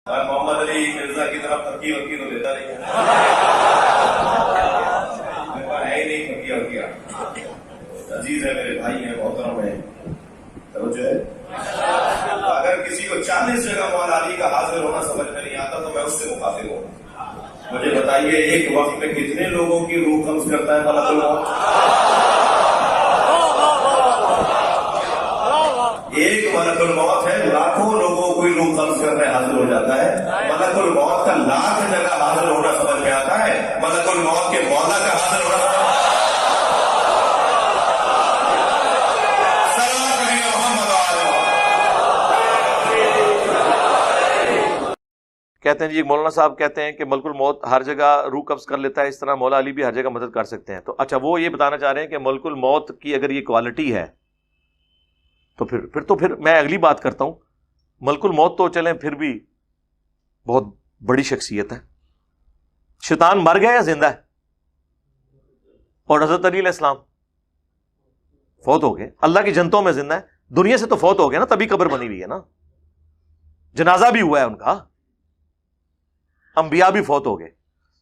محمد علی مرزا کی طرف ترقی وکی تو لیتا نہیں ہے ہی نہیں ترقی وکیا. عزیز ہے، میرے بھائی ہیں، محترم ہے، توجہ ہے. اگر کسی کو 40 جگہ مولا علی کا حاضر ہونا سمجھ میں نہیں آتا تو میں اس سے مخاطب ہوں. مجھے بتائیے ایک وقت میں کتنے لوگوں کی روح قبض کرتا ہے ملک الموت؟ ایک ملک الموت ہے، لاکھوں لوگوں کو روح قبض کرنے حاضر ہو جاتا ہے. ملک الموت کا لاکھ جگہ حاضر ہونا سمجھ میں آتا ہے، ملک الموت کے مولا کا حاضر ہونا کہتے ہیں جی مولانا صاحب کہتے ہیں کہ ملک الموت ہر جگہ روح قبض کر لیتا ہے، اس طرح مولا علی بھی ہر جگہ مدد کر سکتے ہیں. تو اچھا وہ یہ بتانا چاہ رہے ہیں کہ ملک الموت کی اگر یہ کوالٹی ہے تو پھر میں اگلی بات کرتا ہوں. ملک الموت تو چلیں پھر بھی بہت بڑی شخصیت ہے. شیطان مر گیا یا زندہ ہے؟ اور حضرت علی علیہ السلام فوت ہو گئے، اللہ کی جنتوں میں زندہ ہے، دنیا سے تو فوت ہو گئے نا، تبھی قبر بنی ہوئی ہے نا، جنازہ بھی ہوا ہے ان کا، انبیاء بھی فوت ہو گئے.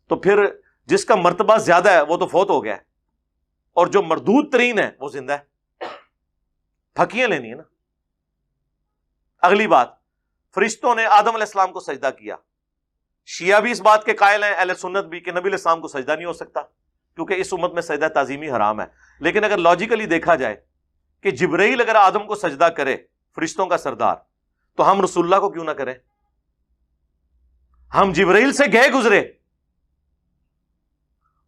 تو پھر جس کا مرتبہ زیادہ ہے وہ تو فوت ہو گیا ہے، اور جو مردود ترین ہے وہ زندہ ہے. پھکیاں لینی ہے نا. اگلی بات، فرشتوں نے آدم علیہ السلام کو سجدہ کیا. شیعہ بھی اس بات کے قائل ہیں، اہل سنت بھی، کہ نبی علیہ السلام کو سجدہ نہیں ہو سکتا کیونکہ اس امت میں سجدہ تعظیمی حرام ہے. لیکن اگر لاجیکلی دیکھا جائے کہ جبرائیل اگر آدم کو سجدہ کرے، فرشتوں کا سردار، تو ہم رسول اللہ کو کیوں نہ کریں؟ ہم جبرائیل سے گئے گزرے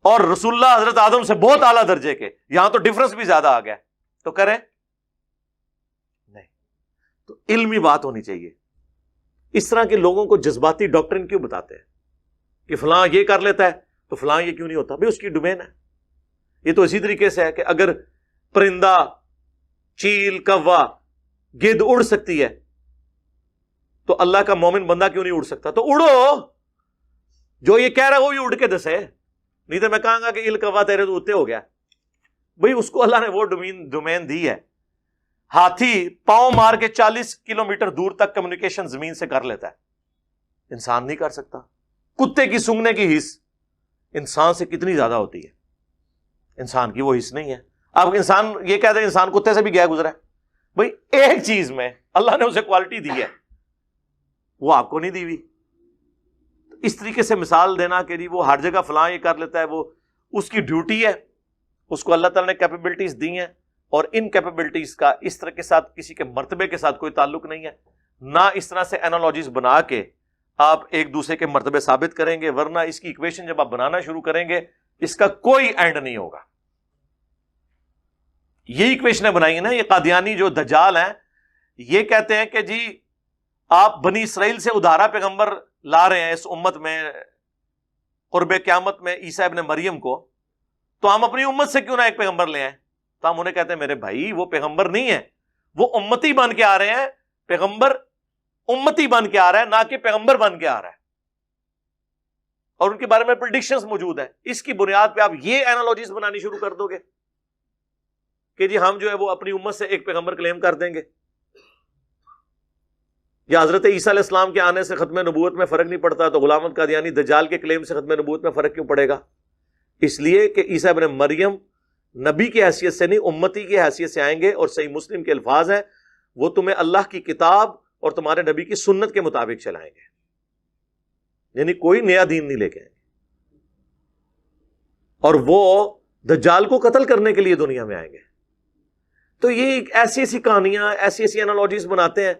اور رسول اللہ حضرت آدم سے بہت اعلیٰ درجے کے، یہاں تو ڈفرنس بھی زیادہ آ گیا، تو کریں نہیں. تو علمی بات ہونی چاہیے. اس طرح کے لوگوں کو جذباتی ڈاکٹرن کیوں بتاتے ہیں کہ فلاں یہ کر لیتا ہے تو فلاں یہ کیوں نہیں ہوتا؟ بھائی اس کی ڈومین ہے. یہ تو اسی طریقے سے ہے کہ اگر پرندہ، چیل، کوا، گدھ اڑ سکتی ہے تو اللہ کا مومن بندہ کیوں نہیں اڑ سکتا؟ تو اڑو، جو یہ کہہ رہا ہے وہ بھی اڑ کے دسے، نہیں تو میں کہوں گا کہ کوا تیرے تو اڑتے ہو گیا. بھئی اس کو اللہ نے وہ ڈومین دی ہے. ہاتھی پاؤں مار کے 40 کلومیٹر دور تک کمیونیکیشن زمین سے کر لیتا ہے، انسان نہیں کر سکتا. کتے کی سونگنے کی حس انسان سے کتنی زیادہ ہوتی ہے، انسان کی وہ حس نہیں ہے. اب انسان یہ کہتے ہیں انسان کتے سے بھی گیا گزرا ہے. بھئی ایک چیز میں اللہ نے اسے کوالٹی دی ہے، وہ آپ کو نہیں دی ہوئی. اس طریقے سے مثال دینا کہ جی وہ ہر جگہ فلاں یہ کر لیتا ہے، وہ اس کی ڈیوٹی ہے، اس کو اللہ تعالیٰ نے کیپیبلٹیز دی ہیں، اور ان کیپیبلٹیز کا اس طرح کے ساتھ کسی کے مرتبے کے ساتھ کوئی تعلق نہیں ہے. نہ اس طرح سے انالوجیز بنا کے آپ ایک دوسرے کے مرتبے ثابت کریں گے، ورنہ اس کی ایکویشن جب آپ بنانا شروع کریں گے اس کا کوئی اینڈ نہیں ہوگا. یہ ایکویشنیں بنائی ہیں نا یہ قادیانی جو دجال ہیں، یہ کہتے ہیں کہ جی آپ بنی اسرائیل سے ادھارا پیغمبر لا رہے ہیں اس امت میں قرب قیامت میں عیسیٰ ابن مریم کو، تو ہم اپنی امت سے کیوں نہ ایک پیغمبر لے آئیں؟ تو ہم انہیں کہتے ہیں میرے بھائی وہ پیغمبر نہیں ہے، وہ امتی بن کے آ رہے ہیں. پیغمبر امتی بن کے آ رہا ہے، نہ کہ پیغمبر بن کے آ رہا ہے، اور ان کے بارے میں پریڈکشنز موجود ہیں. اس کی بنیاد پہ آپ یہ اینالوجیز بنانی شروع کر دو گے کہ جی ہم جو ہے وہ اپنی امت سے ایک پیغمبر کلیم کر دیں گے، یا حضرت عیسیٰ علیہ السلام کے آنے سے ختم نبوت میں فرق نہیں پڑتا، تو غلام احمد قادیانی دجال کے کلیم سے ختم نبوت میں فرق کیوں پڑے گا؟ اس لیے کہ عیسیٰ ابن مریم نبی کی حیثیت سے نہیں، امتی کی حیثیت سے آئیں گے، اور صحیح مسلم کے الفاظ ہیں وہ تمہیں اللہ کی کتاب اور تمہارے نبی کی سنت کے مطابق چلائیں گے، یعنی کوئی نیا دین نہیں لے کے آئیں گے. اور وہ دجال کو قتل کرنے کے لیے دنیا میں آئیں گے. تو یہ ایسی ایسی کہانیاں، ایسی ایسی انالوجیز بناتے ہیں.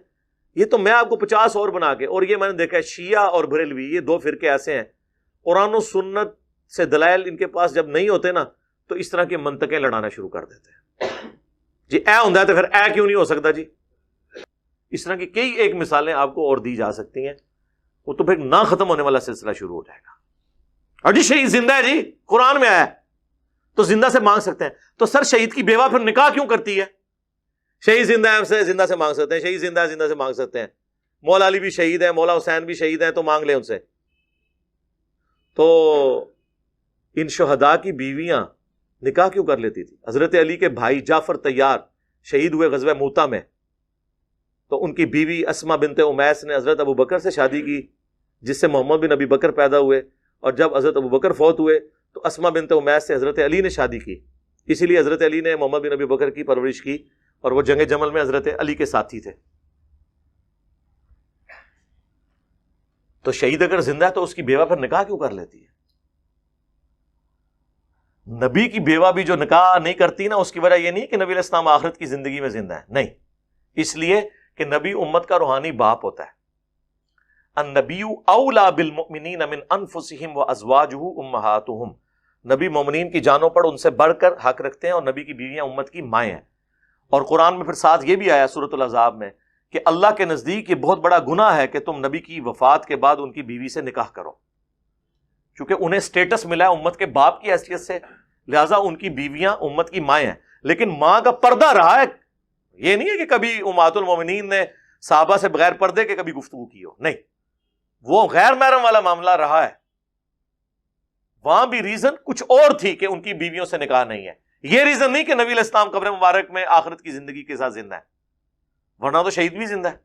یہ تو میں آپ کو 50 اور بنا کے، اور یہ میں نے دیکھا ہے شیعہ اور بریلوی یہ دو فرقے ایسے ہیں، قرآن و سنت سے دلائل ان کے پاس جب نہیں ہوتے نا تو اس طرح کی منطقیں لڑانا شروع کر دیتے ہیں. جی اے ہوں تو پھر اے کیوں نہیں ہو سکتا؟ جی اس طرح کی کئی ایک مثالیں آپ کو اور دی جا سکتی ہیں. وہ تو پھر نہ ختم ہونے والا سلسلہ شروع ہو جائے گا. اور جی شہید زندہ ہے، جی قرآن میں آیا ہے تو زندہ سے مانگ سکتے ہیں. تو سر شہید کی بیوہ پھر نکاح کیوں کرتی ہے؟ شہید زندہ ہے، ہم سے زندہ سے مانگ سکتے ہیں، شہید زندہ ہے زندہ سے مانگ سکتے ہیں. مولا علی بھی شہید ہے، مولا حسین بھی شہید ہیں، تو مانگ لیں ان سے. تو ان شہداء کی بیویاں نکاح کیوں کر لیتی تھی؟ حضرت علی کے بھائی جعفر طیار شہید ہوئے غزوہ موتا میں، تو ان کی بیوی اسما بنت امیس نے حضرت ابو بکر سے شادی کی جس سے محمد بن ابی بکر پیدا ہوئے، اور جب حضرت ابو بکر فوت ہوئے تو اسما بنت امیس سے حضرت علی نے شادی کی، اسی لیے حضرت علی نے محمد بن ابی بکر کی پرورش کی، اور وہ جنگ جمل میں حضرت علی کے ساتھی تھے۔ تو شہید اگر زندہ ہے تو اس کی بیوہ پھر نکاح کیوں کر لیتی ہے؟ نبی کی بیوہ بھی جو نکاح نہیں کرتی نا، اس کی وجہ یہ نہیں کہ نبی علیہ السلام آخرت کی زندگی میں زندہ ہے، نہیں، اس لیے کہ نبی امت کا روحانی باپ ہوتا ہے۔ النبی اولا بالمؤمنین من انفسہم وازواجہ امہاتہم، نبی مومنین کی جانوں پر ان سے بڑھ کر حق رکھتے ہیں، اور نبی کی بیویاں امت کی مائیں ہیں۔ اور قرآن میں پھر ساتھ یہ بھی آیا سورۃ الاحزاب میں کہ اللہ کے نزدیک یہ بہت بڑا گناہ ہے کہ تم نبی کی وفات کے بعد ان کی بیوی سے نکاح کرو، کیونکہ انہیں سٹیٹس ملا ہے امت کے باپ کی حیثیت سے، لہٰذا ان کی بیویاں امت کی مائیں ہیں۔ لیکن ماں کا پردہ رہا ہے، یہ نہیں ہے کہ کبھی امہات المومنین نے صحابہ سے بغیر پردے کے کبھی گفتگو کی ہو، نہیں، وہ غیر محرم والا معاملہ رہا ہے۔ وہاں بھی ریزن کچھ اور تھی کہ ان کی بیویوں سے نکاح نہیں ہے، یہ ریزن نہیں کہ نبی علیہ السلام قبر مبارک میں آخرت کی زندگی کے ساتھ زندہ ہے، ورنہ تو شہید بھی زندہ ہے۔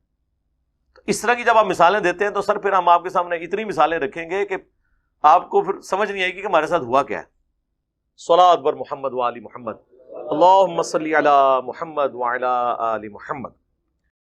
تو اس طرح کی جب آپ مثالیں دیتے ہیں تو سر پھر ہم آپ کے سامنے اتنی مثالیں رکھیں گے کہ آپ کو پھر سمجھ نہیں آئے گی کہ ہمارے ساتھ ہوا کیا ہے۔ صلاۃ بر محمد وآل محمد، اللہم صلی علی محمد وعلی آل محمد۔